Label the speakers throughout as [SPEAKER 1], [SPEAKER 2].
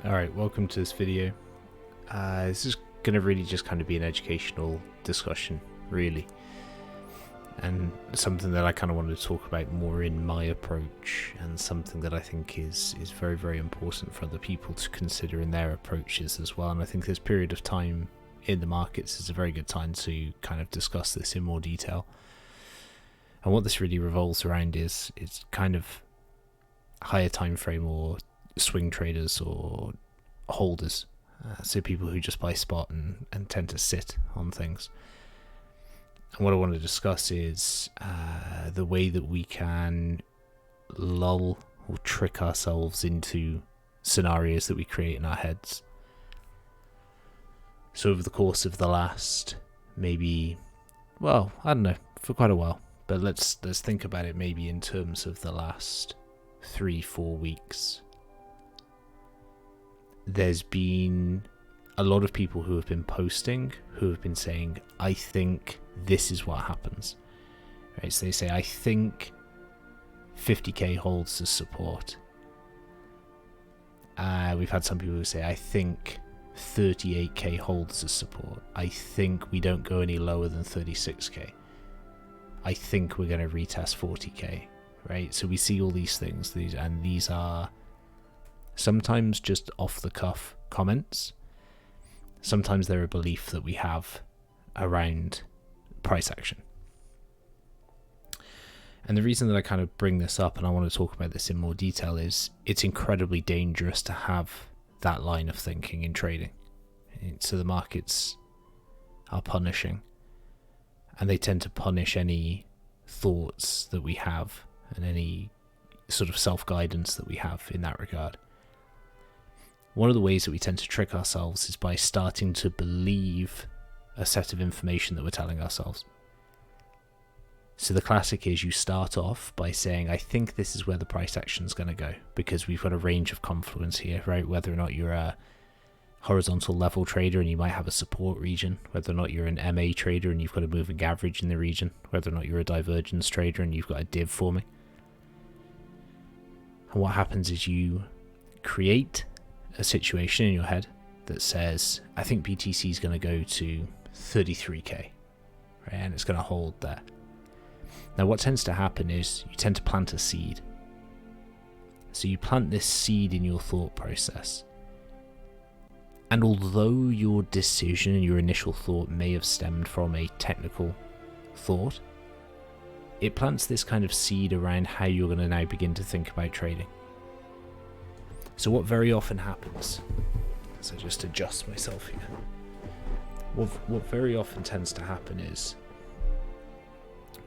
[SPEAKER 1] Alright, welcome to this video. This is going to really just kind of be an educational discussion, really. And something that I kind of wanted to talk about more in my approach, and something that I think is very, very important for other people to consider in their approaches as well. And I think this period of time in the markets is a very good time to kind of discuss this in more detail. And what this really revolves around is it's kind of higher time frame or swing traders or holders, so people who just buy spot and tend to sit on things. And what I want to discuss is the way that we can lull or trick ourselves into scenarios that we create in our heads. So over the course of the last for quite a while, but let's think about it maybe in terms of the last 3-4 weeks. There's been a lot of people who have been posting, who have been saying, I think this is what happens. Right? So they say, I think 50k holds as support. We've had some people who say, I think 38k holds as support. I think we don't go any lower than 36k. I think we're going to retest 40k. Right? So we see all these things, these are sometimes just off the cuff comments. Sometimes they're a belief that we have around price action. And the reason that I kind of bring this up, and I want to talk about this in more detail, is it's incredibly dangerous to have that line of thinking in trading. So the markets are punishing, and they tend to punish any thoughts that we have and any sort of self-guidance that we have in that regard. One of the ways that we tend to trick ourselves is by starting to believe a set of information that we're telling ourselves. So the classic is you start off by saying, I think this is where the price action is going to go, because we've got a range of confluence here, right? Whether or not you're a horizontal level trader and you might have a support region, whether or not you're an MA trader and you've got a moving average in the region, whether or not you're a divergence trader and you've got a div forming. And what happens is you create a situation in your head that says, I think BTC is going to go to 33k, right? And it's going to hold there. Now what tends to happen is you tend to plant a seed. So you plant this seed in your thought process. And although your decision and your initial thought may have stemmed from a technical thought, it plants this kind of seed around how you're going to now begin to think about trading. So what very often happens, so just adjust myself here, what very often tends to happen is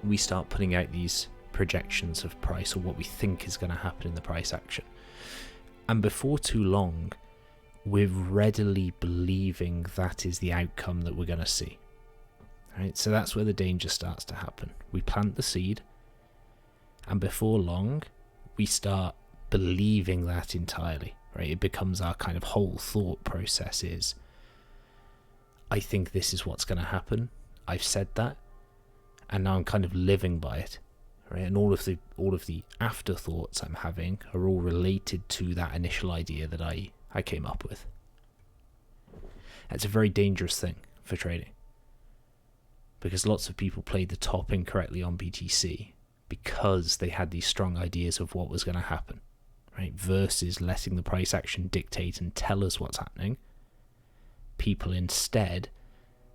[SPEAKER 1] we start putting out these projections of price or what we think is going to happen in the price action. And before too long, we're readily believing that is the outcome that we're going to see. Right? So that's where the danger starts to happen. We plant the seed, and before long, we start believing that entirely. Right? It becomes our kind of whole thought process is, I think this is what's going to happen. I've said that, and now I'm kind of living by it. Right? And all of the afterthoughts I'm having are all related to that initial idea that I came up with. It's a very dangerous thing for trading, because lots of people played the top incorrectly on BTC because they had these strong ideas of what was going to happen, right? Versus letting the price action dictate and tell us what's happening. People instead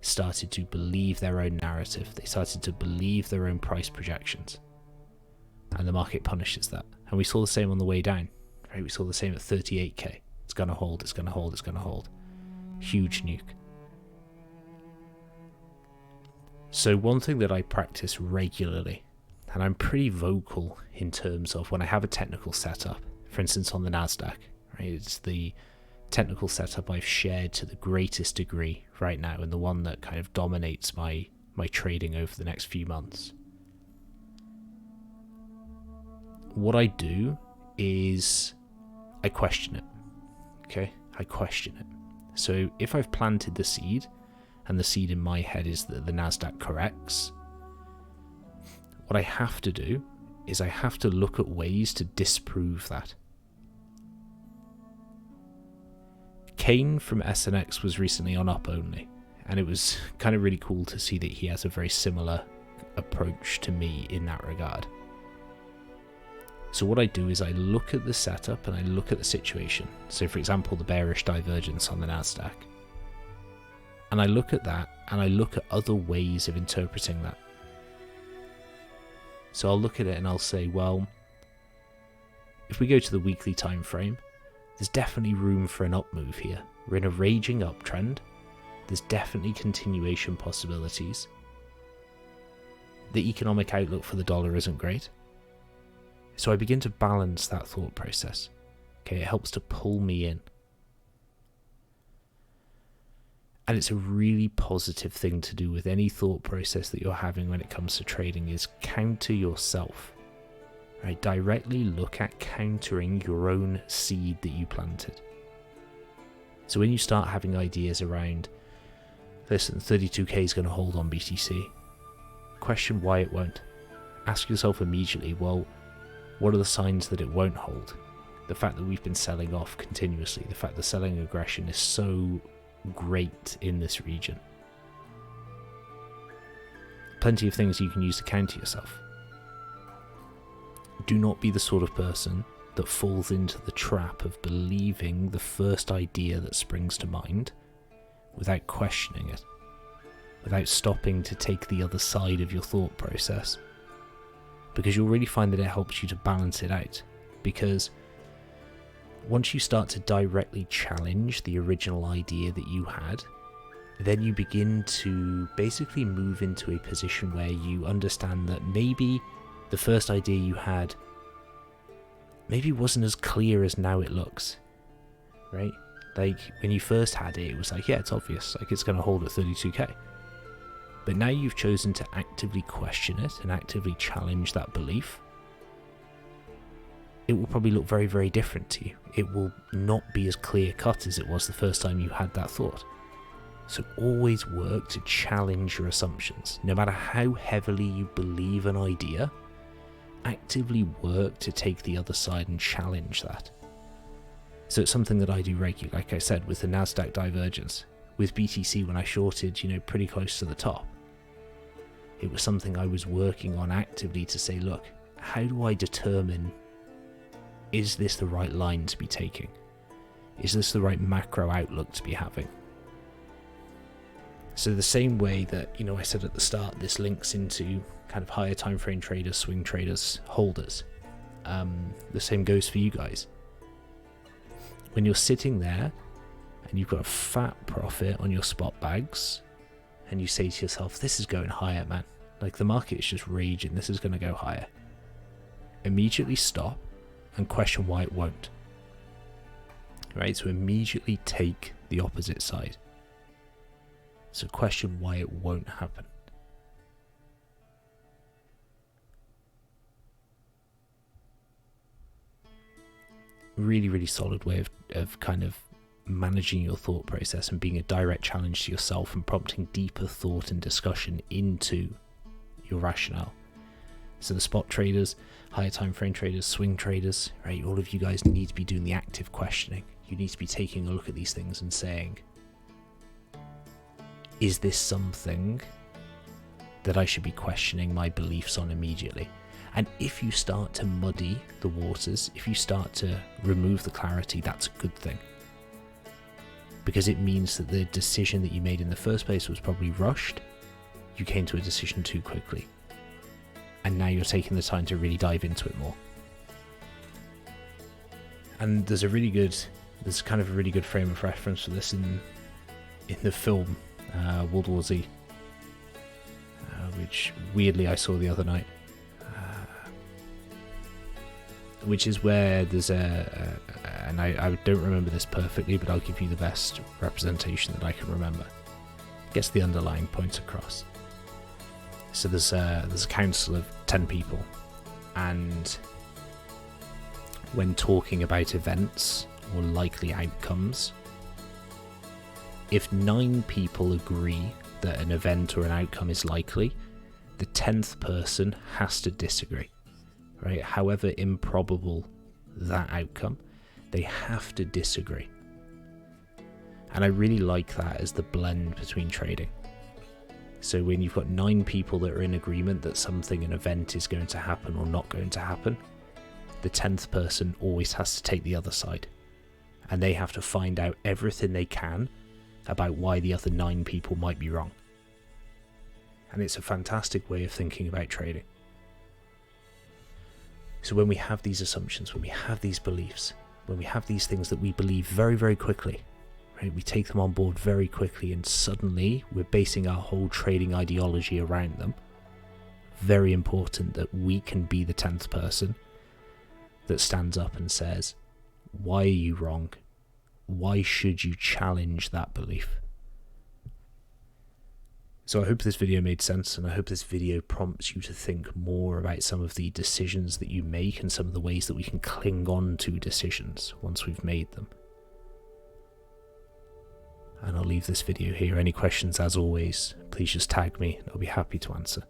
[SPEAKER 1] started to believe their own narrative. They started to believe their own price projections, and the market punishes that. And we saw the same on the way down, right? We saw the same at 38k. It's going to hold, it's going to hold, it's going to hold. Huge nuke. So one thing that I practice regularly, and I'm pretty vocal in terms of when I have a technical setup, for instance on the NASDAQ, right? It's the technical setup I've shared to the greatest degree right now, and the one that kind of dominates my trading over the next few months. What I do is I question it. Okay, I question it. So if I've planted the seed, and the seed in my head is that the NASDAQ corrects, what I have to do is I have to look at ways to disprove that. Kane from SNX was recently on Up Only, and it was kind of really cool to see that he has a very similar approach to me in that regard. So what I do is I look at the setup and I look at the situation. So for example, the bearish divergence on the Nasdaq. And I look at that and I look at other ways of interpreting that. So I'll look at it and I'll say, well, if we go to the weekly time frame, there's definitely room for an up move here. We're in a raging uptrend. There's definitely continuation possibilities. The economic outlook for the dollar isn't great. So I begin to balance that thought process. Okay, it helps to pull me in. And it's a really positive thing to do with any thought process that you're having when it comes to trading, is counter yourself. Right? Directly look at countering your own seed that you planted. So when you start having ideas around, listen, 32k is going to hold on BTC, question why it won't. Ask yourself immediately, well, what are the signs that it won't hold? The fact that we've been selling off continuously, the fact that selling aggression is so great in this region. Plenty of things you can use to counter yourself. Do not be the sort of person that falls into the trap of believing the first idea that springs to mind without questioning it, without stopping to take the other side of your thought process. Because you'll really find that it helps you to balance it out. Because once you start to directly challenge the original idea that you had, then you begin to basically move into a position where you understand that maybe the first idea you had maybe wasn't as clear as now it looks, right? Like when you first had it, it was like, yeah, it's obvious, like it's going to hold at 32k. But now you've chosen to actively question it and actively challenge that belief. It will probably look very, very different to you. It will not be as clear cut as it was the first time you had that thought. So always work to challenge your assumptions. No matter how heavily you believe an idea, actively work to take the other side and challenge that. So it's something that I do regularly, like I said, with the Nasdaq divergence. With BTC, when I shorted, pretty close to the top, it was something I was working on actively to say, look, how do I determine, is this the right line to be taking? Is this the right macro outlook to be having? So the same way that, I said at the start, this links into kind of higher time frame traders, swing traders, holders. The same goes for you guys. When you're sitting there and you've got a fat profit on your spot bags, and you say to yourself, this is going higher, man. Like the market is just raging, this is going to go higher. Immediately stop and question why it won't. Right, so immediately take the opposite side. So question why it won't happen. Really, really solid way of kind of managing your thought process and being a direct challenge to yourself and prompting deeper thought and discussion into your rationale. So the spot traders, higher time frame traders, swing traders, right? All of you guys need to be doing the active questioning. You need to be taking a look at these things and saying, is this something that I should be questioning my beliefs on immediately? And if you start to muddy the waters, if you start to remove the clarity, that's a good thing. Because it means that the decision that you made in the first place was probably rushed. You came to a decision too quickly. And now you're taking the time to really dive into it more. And there's kind of a really good frame of reference for this in the film World War Z, which weirdly I saw the other night. Which is where there's and I don't remember this perfectly, but I'll give you the best representation that I can remember. Gets the underlying points across. So there's a council of 10 people, and when talking about events or likely outcomes, if 9 people agree that an event or an outcome is likely, the 10th person has to disagree. Right? However improbable that outcome, they have to disagree. And I really like that as the blend between trading. So when you've got 9 people that are in agreement that something, an event, is going to happen or not going to happen, the 10th person always has to take the other side. And they have to find out everything they can about why the other 9 people might be wrong. And it's a fantastic way of thinking about trading. So when we have these assumptions, when we have these beliefs, when we have these things that we believe very, very quickly, right, we take them on board very quickly, and suddenly we're basing our whole trading ideology around them. Very important that we can be the 10th person that stands up and says, why are you wrong? Why should you challenge that belief? So I hope this video made sense, and I hope this video prompts you to think more about some of the decisions that you make and some of the ways that we can cling on to decisions once we've made them. And I'll leave this video here. Any questions, as always, please just tag me and I'll be happy to answer.